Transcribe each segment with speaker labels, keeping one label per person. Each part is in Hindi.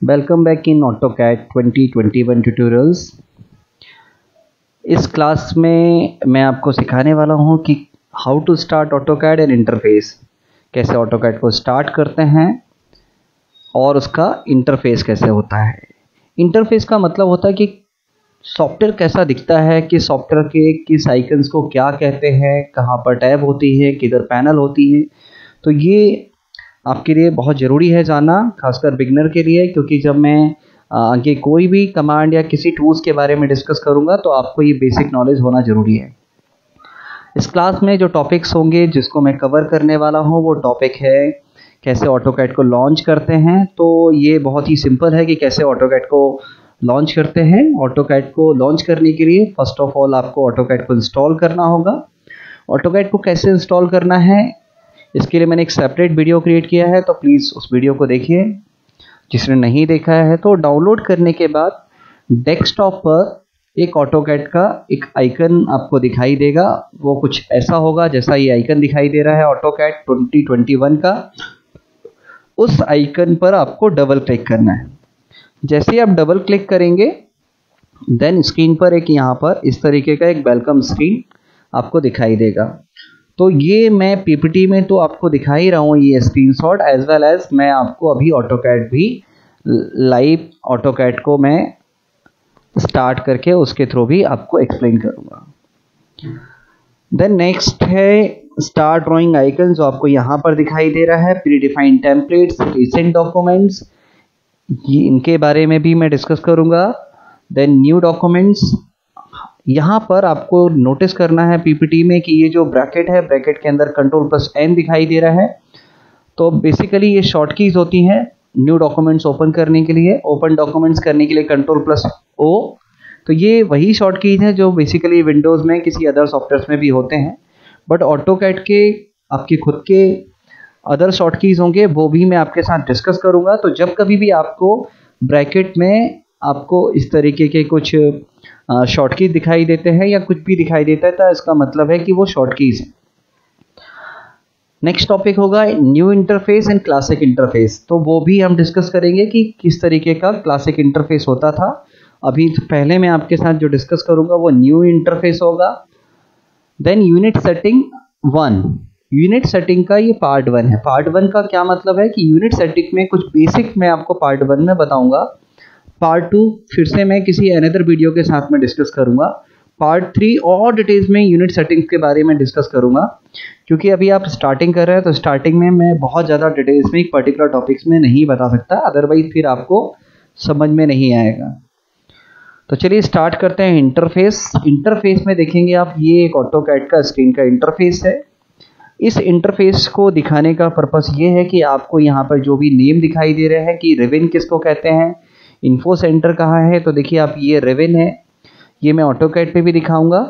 Speaker 1: Welcome back in AutoCAD 2021 tutorials. इस क्लास में मैं आपको सिखाने वाला हूं कि how to start AutoCAD and interface, कैसे ऑटोकैड को स्टार्ट करते हैं और उसका इंटरफेस कैसे होता है। इंटरफेस का मतलब होता है कि सॉफ्टवेयर कैसा दिखता है, कि सॉफ्टवेयर के किस आइकन्स को क्या कहते हैं, कहाँ पर टैब होती है, किधर पैनल होती है। तो ये आपके लिए बहुत ज़रूरी है जानना, खासकर बिगनर के लिए, क्योंकि जब मैं आगे कोई भी कमांड या किसी टूल्स के बारे में डिस्कस करूंगा तो आपको ये बेसिक नॉलेज होना ज़रूरी है। इस क्लास में जो टॉपिक्स होंगे जिसको मैं कवर करने वाला हूँ वो टॉपिक है कैसे ऑटोकैड को लॉन्च करते हैं। तो ये बहुत ही सिंपल है कि कैसे ऑटोकैड को लॉन्च करते हैं। ऑटोकैड को लॉन्च करने के लिए फर्स्ट ऑफ ऑल आपको ऑटोकैड को इंस्टॉल करना होगा। ऑटोकैड को कैसे इंस्टॉल करना है इसके लिए मैंने एक सेपरेट वीडियो क्रिएट किया है, तो प्लीज़ उस वीडियो को देखिए जिसने नहीं देखा है। तो डाउनलोड करने के बाद डेस्कटॉप पर एक ऑटोकैड का एक आइकन आपको दिखाई देगा। वो कुछ ऐसा होगा जैसा ये आइकन दिखाई दे रहा है ऑटोकैड 2021 का। उस आइकन पर आपको डबल क्लिक करना है। जैसे ही आप डबल क्लिक करेंगे देन स्क्रीन पर एक यहाँ पर इस तरीके का एक वेलकम स्क्रीन आपको दिखाई देगा। तो ये मैं पीपीटी में तो आपको दिखा ही रहा हूँ ये स्क्रीनशॉट, एज वेल एज मैं आपको अभी ऑटोकैड भी लाइव ऑटोकैड को मैं स्टार्ट करके उसके थ्रू भी आपको एक्सप्लेन करूँगा। देन नेक्स्ट है स्टार्ट ड्राइंग आइकन, जो आपको यहाँ पर दिखाई दे रहा है। Pre defined templates, recent documents, ये इनके बारे में भी मैं डिस्कस करूँगा। देन न्यू डॉक्यूमेंट्स, यहाँ पर आपको नोटिस करना है पीपीटी में कि ये जो ब्रैकेट है, ब्रैकेट के अंदर Ctrl+N दिखाई दे रहा है। तो बेसिकली ये शॉर्ट कीज होती हैं न्यू डॉक्यूमेंट्स ओपन करने के लिए। ओपन डॉक्यूमेंट्स करने के लिए Ctrl+O। तो ये वही शॉर्ट कीज हैं जो बेसिकली विंडोज़ में किसी अदर सॉफ्टवेयर में भी होते हैं, बट ऑटोकैड के आपके खुद के अदर शॉर्ट कीज होंगे, वो भी मैं आपके साथ डिस्कस करूँगा। तो जब कभी भी आपको ब्रैकेट में आपको इस तरीके के कुछ शॉर्ट कीज दिखाई देते हैं या कुछ भी दिखाई देता है तो इसका मतलब है कि वो शॉर्ट कीज है। नेक्स्ट टॉपिक होगा new interface and classic interface. तो वो भी हम डिस्कस करेंगे कि किस तरीके का क्लासिक इंटरफेस होता था। अभी पहले मैं आपके साथ जो डिस्कस करूंगा वो न्यू इंटरफेस होगा। Then unit setting 1, unit setting का ये पार्ट 1 है। पार्ट 1 का क्या मतलब है कि यूनिट सेटिंग में कुछ बेसिक मैं आपको पार्ट 1 में बताऊंगा। पार्ट 2 फिर से मैं किसी अनदर वीडियो के साथ में डिस्कस करूंगा। पार्ट 3 और डिटेल्स में यूनिट सेटिंग्स के बारे में डिस्कस करूंगा, क्योंकि अभी आप स्टार्टिंग कर रहे हैं तो स्टार्टिंग में मैं बहुत ज़्यादा डिटेल्स में एक पर्टिकुलर टॉपिक्स में नहीं बता सकता, अदरवाइज फिर आपको समझ में नहीं आएगा। तो चलिए स्टार्ट करते हैं। इंटरफेस, इंटरफेस में देखेंगे आप ये एक ऑटोकैड का स्क्रीन का इंटरफेस है। इस इंटरफेस को दिखाने का पर्पस ये है कि आपको यहाँ पर जो भी नेम दिखाई दे रहे हैं कि रिविन किसको कहते हैं, इन्फो सेंटर कहाँ है, तो देखिए आप ये रिविन है, ये मैं ऑटोकैड पे भी दिखाऊंगा।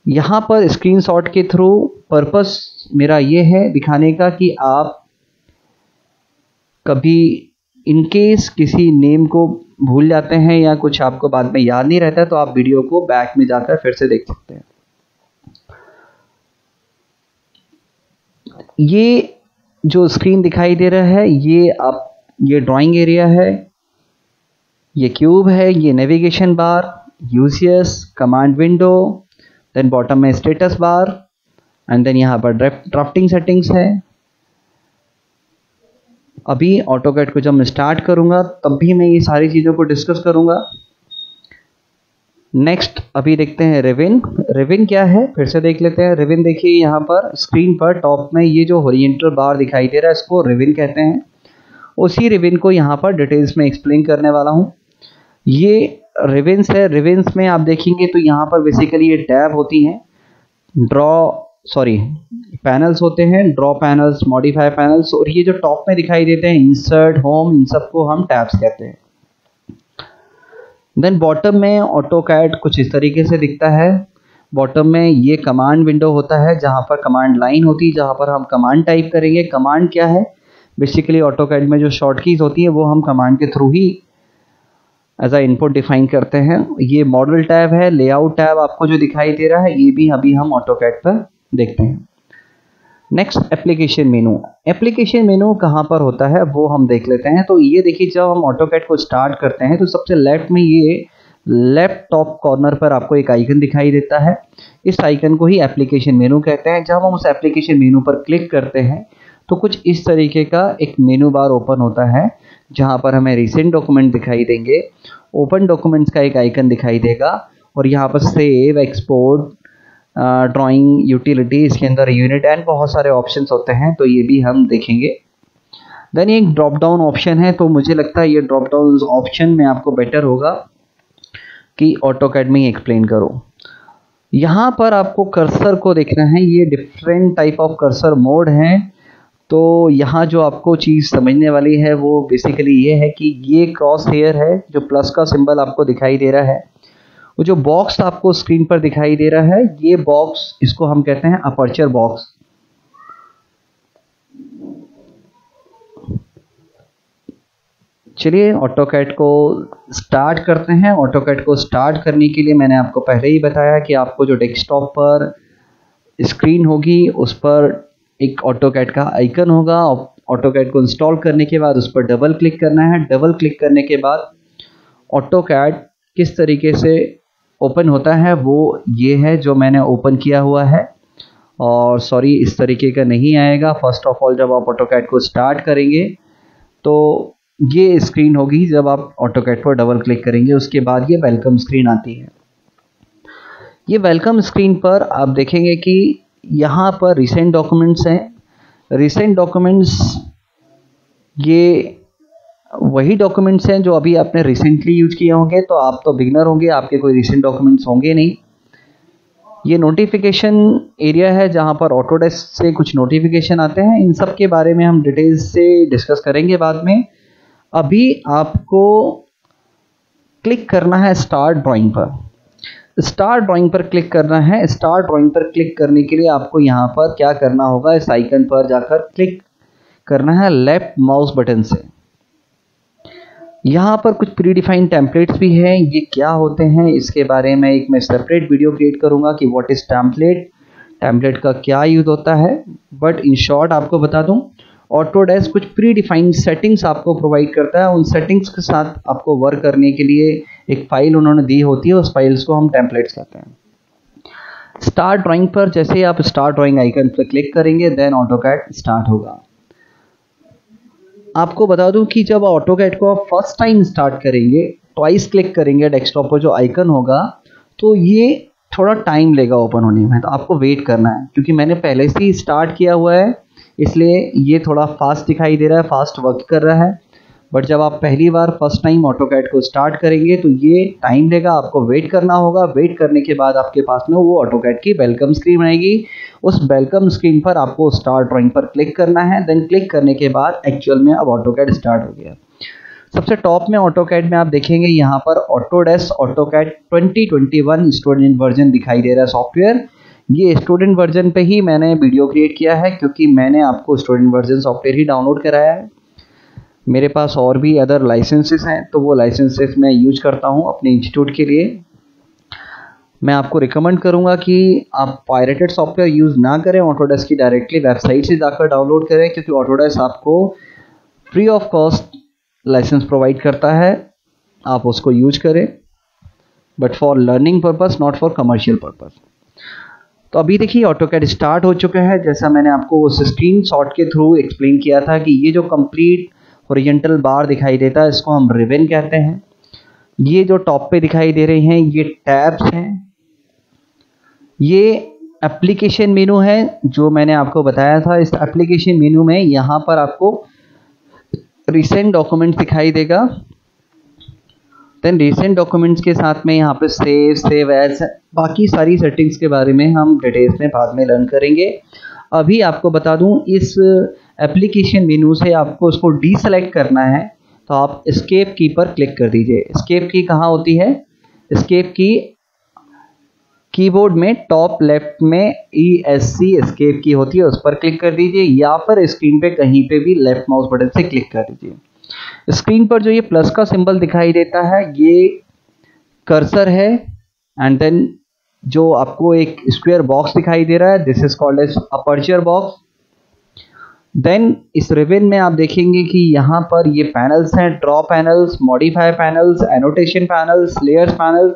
Speaker 1: यहाँ पर स्क्रीनशॉट के थ्रू पर्पस मेरा ये है दिखाने का कि आप कभी इनकेस किसी नेम को भूल जाते हैं या कुछ आपको बाद में याद नहीं रहता है तो आप वीडियो को बैक में जाकर फिर से देख सकते हैं। ये जो स्क्रीन दिखाई दे रहा है ये ड्राइंग एरिया है, ये क्यूब है, ये navigation bar, UCS, command window, then bottom में स्टेटस बार एंड देन यहाँ पर ड्राफ्टिंग सेटिंग्स है। अभी ऑटोकैड को जब मैं स्टार्ट करूँगा तब भी मैं ये सारी चीज़ों को डिस्कस करूँगा। नेक्स्ट अभी देखते हैं रिविन। रिविन क्या है फिर से देख लेते हैं। रिविन देखिए यहाँ पर स्क्रीन पर टॉप में ये जो हॉरिजॉन्टल बार दिखाई दे रहा है इसको रिविन कहते हैं। उसी रिविन को यहाँ पर डिटेल्स में एक्सप्लेन करने वाला हूँ। ये रिविन्स है। रिविन्स में आप देखेंगे तो यहाँ पर बेसिकली ये टैब होती हैं, पैनल्स होते हैं, ड्रॉ पैनल्स, मॉडिफाई पैनल्स, और ये जो टॉप में दिखाई देते हैं इंसर्ट, होम, इन सबको हम टैब्स कहते हैं। देन बॉटम में ऑटोकैड कुछ इस तरीके से दिखता है। बॉटम में ये कमांड विंडो होता है जहाँ पर कमांड लाइन होती है, जहाँ पर हम कमांड टाइप करेंगे। कमांड क्या है, बेसिकली ऑटोकैड में जो शॉर्ट कीज होती है वो हम कमांड के थ्रू ही एज अ इनपुट डिफाइन करते हैं। ये मॉडल टैब है। लेआउट टैब आपको जो दिखाई दे रहा है ये भी अभी हम ऑटोकैड पर देखते हैं। नेक्स्ट एप्लीकेशन मेनू। एप्लीकेशन मेनू कहाँ पर होता है वो हम देख लेते हैं। तो ये देखिए, जब हम ऑटोकैड को स्टार्ट करते हैं तो सबसे लेफ्ट में ये लेफ्ट टॉप कॉर्नर पर आपको एक आइकन दिखाई देता है। इस आइकन को ही एप्लीकेशन मेनू कहते हैं। जब हम उस एप्लीकेशन मेनू पर क्लिक करते हैं तो कुछ इस तरीके का एक मेनू बार ओपन होता है, जहाँ पर हमें रिसेंट डॉक्यूमेंट दिखाई देंगे, ओपन डॉक्यूमेंट्स का एक आइकन दिखाई देगा, और यहाँ पर सेव, एक्सपोर्ट, ड्राइंग, यूटिलिटी, इसके अंदर यूनिट एंड बहुत सारे ऑप्शंस होते हैं, तो ये भी हम देखेंगे। देन एक ड्रॉप डाउन ऑप्शन है, तो मुझे लगता है ये ड्रॉप डाउन ऑप्शन में आपको बेटर होगा कि ऑटोकैड में ही एक्सप्लेन करो। यहाँ पर आपको कर्सर को देखना है, ये different type of cursor mode हैं। तो यहाँ जो आपको चीज़ समझने वाली है वो बेसिकली ये है कि ये क्रॉस हेयर है, जो प्लस का सिंबल आपको दिखाई दे रहा है, वो जो बॉक्स आपको स्क्रीन पर दिखाई दे रहा है, ये बॉक्स, इसको हम कहते हैं अपर्चर बॉक्स। चलिए ऑटोकैड को स्टार्ट करते हैं। ऑटोकैड को स्टार्ट करने के लिए मैंने आपको पहले ही बताया कि आपको जो डेस्कटॉप पर स्क्रीन होगी उस पर एक ऑटोकैड का आइकन होगा। ऑटोकैड को इंस्टॉल करने के बाद उस पर डबल क्लिक करना है। डबल क्लिक करने के बाद ऑटोकैड किस तरीके से ओपन होता है वो ये है जो मैंने ओपन किया हुआ है। और सॉरी, इस तरीके का नहीं आएगा। फर्स्ट ऑफ ऑल जब आप ऑटोकैड को स्टार्ट करेंगे तो ये स्क्रीन होगी जब आप ऑटोकैड पर डबल क्लिक करेंगे, उसके बाद ये वेलकम स्क्रीन आती है। ये वेलकम स्क्रीन पर आप देखेंगे कि यहाँ पर रिसेंट डॉक्यूमेंट्स हैं। रिसेंट डॉक्यूमेंट्स ये वही डॉक्यूमेंट्स हैं जो अभी आपने रिसेंटली यूज किए होंगे, तो आप तो बिगनर होंगे, आपके कोई रिसेंट डॉक्यूमेंट्स होंगे नहीं। ये नोटिफिकेशन एरिया है जहाँ पर ऑटोडेस्क से कुछ नोटिफिकेशन आते हैं। इन सब के बारे में हम डिटेल्स से डिस्कस करेंगे बाद में। अभी आपको क्लिक करना है स्टार्ट ड्राइंग पर। स्टार्ट ड्राइंग पर क्लिक करना है। स्टार्ट ड्राइंग पर क्लिक करने के लिए आपको यहाँ पर क्या करना होगा, इस आइकन पर जाकर क्लिक करना है लेफ्ट माउस बटन से। यहाँ पर कुछ प्री डिफाइंड टेम्पलेट्स भी हैं। ये क्या होते हैं इसके बारे में एक मैं सेपरेट वीडियो क्रिएट करूँगा कि व्हाट इज़ टेम्पलेट, टेम्पलेट का क्या यूज होता है। बट इन शॉर्ट आपको बता दूँ, ऑटोडेस्क कुछ प्री डिफाइंड सेटिंग्स आपको प्रोवाइड करता है। उन सेटिंग्स के साथ आपको वर्क करने के लिए एक फाइल उन्होंने दी होती है, उस फाइल्स को हम टेम्पलेट्स कहते हैं। स्टार्ट ड्राइंग पर जैसे ही आप स्टार्ट ड्राइंग आइकन पर क्लिक करेंगे देन ऑटोकैड स्टार्ट होगा। आपको बता दूं कि जब ऑटोकैड को आप फर्स्ट टाइम स्टार्ट करेंगे, ट्वाइस क्लिक करेंगे डेस्कटॉप पर जो आइकन होगा, तो ये थोड़ा टाइम लेगा ओपन होने में, तो आपको वेट करना है। क्योंकि मैंने पहले से ही स्टार्ट किया हुआ है इसलिए ये थोड़ा फास्ट दिखाई दे रहा है, फास्ट वर्क कर रहा है। बट जब आप पहली बार फर्स्ट टाइम ऑटोकैड को स्टार्ट करेंगे तो ये टाइम लेगा, आपको वेट करना होगा। वेट करने के बाद आपके पास में वो ऑटोकैड की वेलकम स्क्रीन आएगी। उस वेलकम स्क्रीन पर आपको स्टार्ट ड्राइंग पर क्लिक करना है। देन क्लिक करने के बाद एक्चुअल में अब ऑटोकैड स्टार्ट हो गया। सबसे टॉप में ऑटोकैड में आप देखेंगे यहाँ पर ऑटोडेस्क ऑटोकैड 2021 स्टूडेंट वर्जन दिखाई दे रहा है सॉफ्टवेयर। ये स्टूडेंट वर्जन पे ही मैंने वीडियो क्रिएट किया है क्योंकि मैंने आपको स्टूडेंट वर्जन सॉफ्टवेयर ही डाउनलोड कराया है। मेरे पास और भी अदर लाइसेंसेस हैं, तो वो लाइसेंसेस मैं यूज करता हूँ अपने इंस्टीट्यूट के लिए। मैं आपको रिकमेंड करूँगा कि आप पायरेटेड सॉफ्टवेयर यूज़ ना करें, ऑटोडेस्क की डायरेक्टली वेबसाइट से जाकर डाउनलोड करें, क्योंकि ऑटोडेस्क आपको free of cost license provide करता है, आप उसको यूज करें, but for learning purpose, not for commercial purpose. तो अभी देखिए ऑटोकैड स्टार्ट हो चुका है। जैसा मैंने आपको उस स्क्रीन शॉट के थ्रू एक्सप्लेन किया था कि ये जो कंप्लीट हॉरिजॉन्टल बार दिखाई देता है इसको हम रिबन कहते हैं। ये जो टॉप पे दिखाई दे रहे हैं ये टैब्स हैं। ये एप्लीकेशन मेनू है जो मैंने आपको बताया था। इस एप्लीकेशन मेनू में यहाँ पर आपको रिसेंट डॉक्यूमेंट्स दिखाई देगा। देन रिसेंट डॉक्यूमेंट्स के साथ में यहाँ पे सेव एज, बाकी सारी सेटिंग्स के बारे में हम डिटेल्स में बाद में लर्न करेंगे। अभी आपको बता दूं इस एप्लीकेशन मेनू से आपको उसको डीसेलेक्ट करना है, तो आप एस्केप की पर क्लिक कर दीजिए। एस्केप की कहाँ होती है? एस्केप की कीबोर्ड में टॉप लेफ्ट में ESC एस्केप की होती है, उस पर क्लिक कर दीजिए, या फिर स्क्रीन पे कहीं पे भी लेफ्ट माउस बटन से क्लिक कर दीजिए। स्क्रीन पर जो ये प्लस का सिंबल दिखाई देता है ये कर्सर है, एंड देन जो आपको एक स्क्वायर बॉक्स दिखाई दे रहा है this is called as aperture box. Then इस रिबन में आप देखेंगे कि यहाँ पर ये पैनल्स हैं, draw panels, modify panels, annotation panels, layers panels.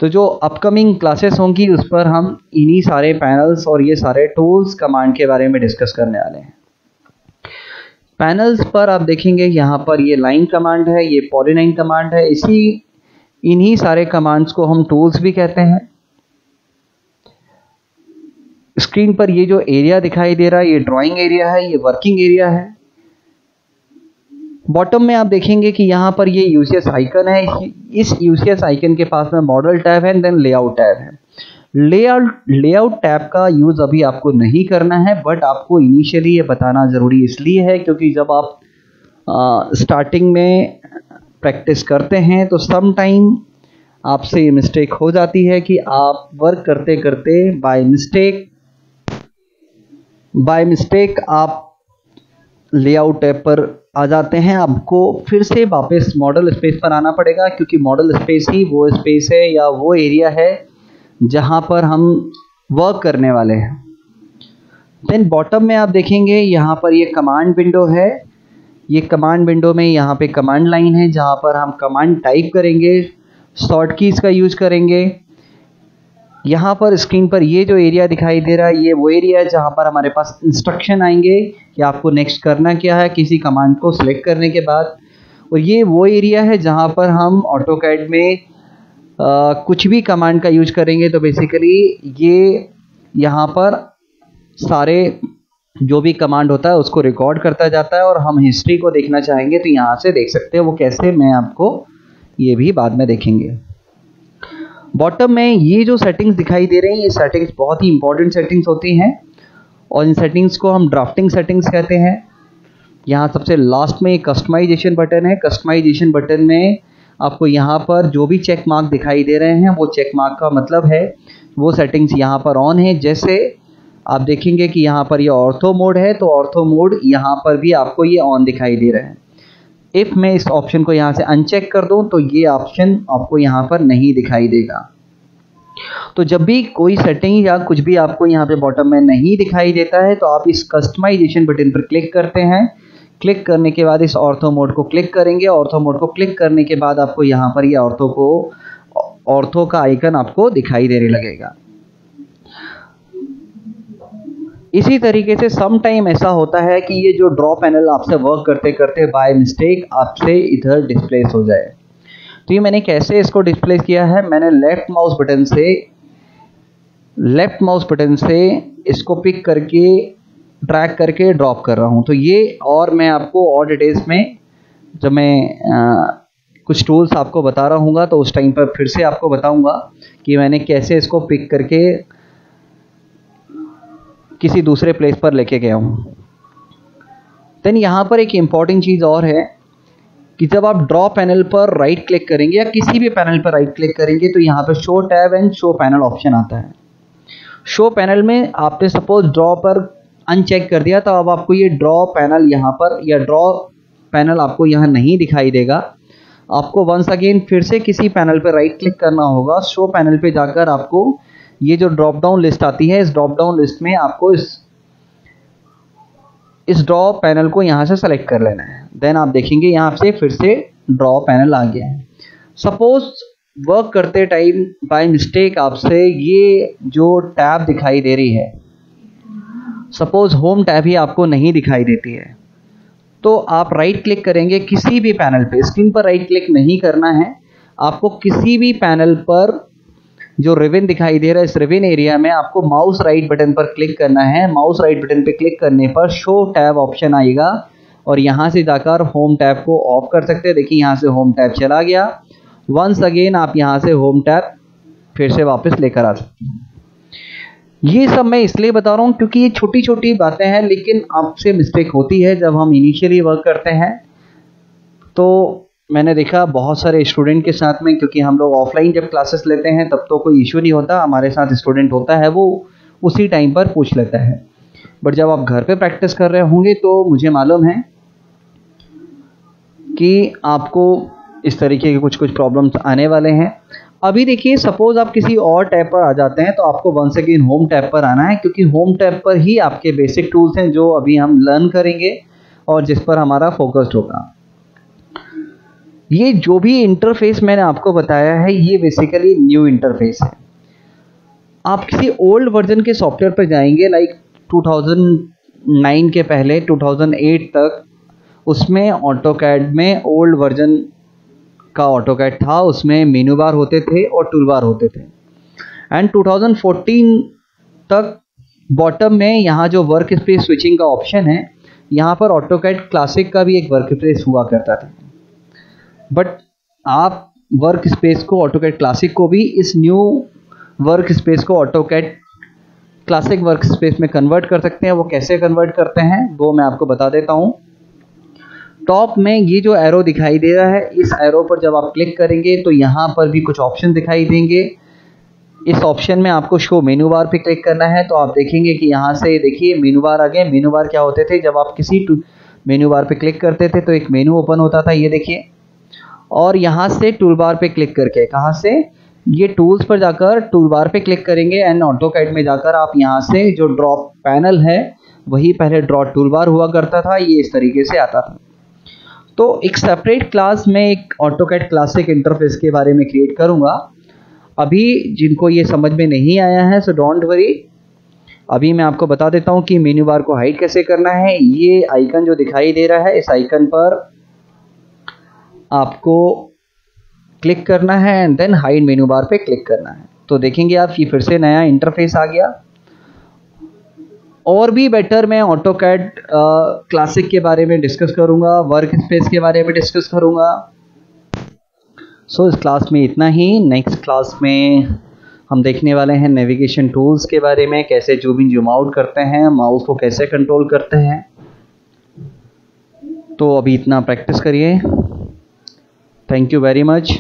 Speaker 1: तो जो अपकमिंग क्लासेस होंगी उस पर हम इन्हीं सारे पैनल्स और ये सारे टूल्स कमांड के बारे में डिस्कस करने वाले हैं। पैनल्स पर आप देखेंगे यहाँ पर ये लाइन कमांड है, ये पॉलीलाइन कमांड है, इन्हीं सारे कमांड्स को हम टूल्स भी कहते हैं। स्क्रीन पर ये जो एरिया दिखाई दे रहा है ये ड्राइंग एरिया है, ये वर्किंग एरिया है। बॉटम में आप देखेंगे कि यहाँ पर ये यूसीएस आइकन है, इस यूसीएस आइकन के पास में मॉडल टैब है, देन लेआउट टैब है। लेआउट टैब का यूज़ अभी आपको नहीं करना है, बट आपको इनिशियली ये बताना ज़रूरी इसलिए है क्योंकि जब आप स्टार्टिंग में प्रैक्टिस करते हैं तो सम टाइम आपसे ये मिस्टेक हो जाती है कि आप वर्क करते करते बाय मिस्टेक आप लेआउट टैब पर आ जाते हैं। आपको फिर से वापस मॉडल स्पेस पर आना पड़ेगा क्योंकि मॉडल स्पेस ही वो स्पेस है या वो एरिया है जहां पर हम वर्क करने वाले हैं। देन बॉटम में आप देखेंगे यहाँ पर ये कमांड विंडो है। ये कमांड विंडो में यहाँ पे कमांड लाइन है जहाँ पर हम कमांड टाइप करेंगे, शॉर्ट कीज का यूज करेंगे। यहाँ पर स्क्रीन पर ये जो एरिया दिखाई दे रहा है ये वो एरिया है जहाँ पर हमारे पास इंस्ट्रक्शन आएंगे कि आपको नेक्स्ट करना क्या है किसी कमांड को सिलेक्ट करने के बाद। और ये वो एरिया है जहाँ पर हम ऑटोकैड में कुछ भी कमांड का यूज करेंगे। तो बेसिकली ये यहाँ पर सारे जो भी कमांड होता है उसको रिकॉर्ड करता जाता है और हम हिस्ट्री को देखना चाहेंगे तो यहाँ से देख सकते हैं। वो कैसे, मैं आपको ये भी बाद में देखेंगे। बॉटम में ये जो सेटिंग्स दिखाई दे रही हैं ये सेटिंग्स बहुत ही इंपॉर्टेंट सेटिंग्स होती हैं और इन सेटिंग्स को हम ड्राफ्टिंग सेटिंग्स कहते हैं। यहाँ सबसे लास्ट में कस्टमाइजेशन बटन है। कस्टमाइजेशन बटन में आपको यहाँ पर जो भी चेक मार्क दिखाई दे रहे हैं वो चेक मार्क का मतलब है वो सेटिंग्स यहाँ पर ऑन है। जैसे आप देखेंगे कि यहाँ पर ये ऑर्थो मोड है तो ऑर्थो मोड यहाँ पर भी आपको ये ऑन दिखाई दे रहा है। इफ़ मैं इस ऑप्शन को यहाँ से अनचेक कर दूँ तो ये ऑप्शन आपको यहाँ पर नहीं दिखाई देगा। तो जब भी कोई सेटिंग या कुछ भी आपको यहाँ पे बॉटम में नहीं दिखाई देता है तो आप इस कस्टमाइजेशन बटन पर क्लिक करते हैं। क्लिक करने के बाद इस ऑर्थो मोड को क्लिक करेंगे। ऑर्थो मोड को क्लिक करने के बाद आपको यहाँ पर ये ऑर्थो का आइकन आपको दिखाई देने लगेगा। इसी तरीके से सम टाइम ऐसा होता है कि ये जो ड्रॉ पैनल आपसे वर्क करते करते बाय मिस्टेक आपसे इधर डिस्प्लेस हो जाए। तो ये मैंने कैसे इसको डिस्प्लेस किया है, मैंने लेफ्ट माउस बटन से इसको पिक करके ड्रैग करके ड्रॉप कर रहा हूँ। तो ये और मैं आपको और डिटेल्स में जब मैं कुछ टूल्स आपको बता रहा हूँगा तो उस टाइम पर फिर से आपको बताऊँगा कि मैंने कैसे इसको पिक करके किसी दूसरे प्लेस पर लेके गया हूँ। देन यहाँ पर एक इम्पॉर्टेंट चीज़ और है कि जब आप ड्रॉ पैनल पर राइट क्लिक करेंगे या किसी भी पैनल पर राइट क्लिक करेंगे तो यहाँ पर show tab and show panel option आता है। शो पैनल में आपने सपोज ड्रॉ पर अनचेक कर दिया तो अब आपको ये ड्रॉ पैनल यहाँ पर या ड्रॉ पैनल आपको यहाँ नहीं दिखाई देगा। आपको वंस अगेन फिर से किसी पैनल पर राइट क्लिक करना होगा। शो पैनल पे जाकर आपको ये जो ड्रॉप डाउन लिस्ट आती है इस ड्रॉप डाउन लिस्ट में आपको इस ड्रॉ पैनल को यहाँ से सेलेक्ट कर लेना है। देन आप देखेंगे यहाँ से फिर से ड्रॉ पैनल आ गया है। सपोज वर्क करते टाइम बाय मिस्टेक आपसे ये जो टैब दिखाई दे रही है, सपोज होम टैब ही आपको नहीं दिखाई देती है तो आप राइट क्लिक करेंगे किसी भी पैनल पे। स्क्रीन पर राइट क्लिक नहीं करना है, आपको किसी भी पैनल पर जो रिबन दिखाई दे रहा है इस रिबन एरिया में आपको माउस राइट बटन पर क्लिक करना है। माउस राइट बटन पर क्लिक करने पर शो टैब ऑप्शन आएगा और यहाँ से जाकर होम टैब को ऑफ कर सकते हैं। देखिए यहाँ से होम टैब चला गया। वंस अगेन आप यहाँ से होम टैब फिर से वापस लेकर आ सकते हैं। ये सब मैं इसलिए बता रहा हूँ क्योंकि ये छोटी छोटी बातें हैं लेकिन आपसे मिस्टेक होती है जब हम इनिशियली वर्क करते हैं। तो मैंने देखा बहुत सारे स्टूडेंट के साथ में, क्योंकि हम लोग ऑफलाइन जब क्लासेस लेते हैं तब तो कोई इशू नहीं होता, हमारे साथ स्टूडेंट होता है वो उसी टाइम पर पूछ लेता है। बट जब आप घर पे प्रैक्टिस कर रहे होंगे तो मुझे मालूम है कि आपको इस तरीके के कुछ प्रॉब्लम्स आने वाले हैं। अभी देखिए सपोज आप किसी और टैब पर आ जाते हैं तो आपको वंस अगेन होम टैब पर आना है, क्योंकि होम टैब पर ही आपके बेसिक टूल्स हैं जो अभी हम लर्न करेंगे और जिस पर हमारा फोकस्ड होगा। ये जो भी इंटरफेस मैंने आपको बताया है ये बेसिकली न्यू इंटरफेस है। आप किसी ओल्ड वर्जन के सॉफ्टवेयर पर जाएंगे लाइक 2009 के पहले 2008 तक, उसमें ऑटोकैड में ओल्ड वर्जन का ऑटोकैड था, उसमें मेनू बार होते थे और टूल बार होते थे। एंड 2014 तक बॉटम में यहाँ जो वर्क स्पेस स्विचिंग का ऑप्शन है, यहाँ पर ऑटोकैड क्लासिक का भी एक वर्क स्पेस हुआ करता था। बट आप वर्क स्पेस को ऑटोकैड क्लासिक को भी इस न्यू वर्क स्पेस को ऑटोकैड क्लासिक वर्क स्पेस में कन्वर्ट कर सकते हैं। वो कैसे कन्वर्ट करते हैं वो मैं आपको बता देता हूँ। टॉप में ये जो एरो दिखाई दे रहा है, इस एरो पर जब आप क्लिक करेंगे तो यहाँ पर भी कुछ ऑप्शन दिखाई देंगे। इस ऑप्शन में आपको शो मेनू बार पे क्लिक करना है, तो आप देखेंगे कि यहाँ से देखिए मेनू बार आ गए। मेनू बार क्या होते थे, जब आप किसी मेनू बार पे क्लिक करते थे तो एक मेनू ओपन होता था, ये देखिए। और यहाँ से टूल बार पे क्लिक करके, कहाँ से, ये टूल्स पर जाकर टूल बार पे क्लिक करेंगे एंड ऑटोकैड में जाकर आप यहाँ से जो ड्रॉप पैनल है वही पहले ड्रॉ टूल बार हुआ करता था, ये इस तरीके से आता था। तो एक सेपरेट क्लास में एक ऑटोकैड क्लासिक इंटरफेस के बारे में क्रिएट करूँगा। अभी जिनको ये समझ में नहीं आया है सो डोंट वरी, अभी मैं आपको बता देता हूँ कि मेन्यू बार को हाइड कैसे करना है। ये आइकन जो दिखाई दे रहा है, इस आइकन पर आपको क्लिक करना है and then hide menu bar पे क्लिक करना है। तो देखेंगे आप, ये फिर से नया इंटरफेस आ गया। और भी बेटर मैं ऑटोकैड क्लासिक के बारे में डिस्कस करूंगा, वर्क स्पेस के बारे में डिस्कस करूंगा। सो इस क्लास में इतना ही। नेक्स्ट क्लास में हम देखने वाले हैं नेविगेशन टूल्स के बारे में, कैसे जूम इन जूम आउट करते हैं, माउस को कैसे कंट्रोल करते हैं। तो अभी इतना प्रैक्टिस करिए। Thank you very much.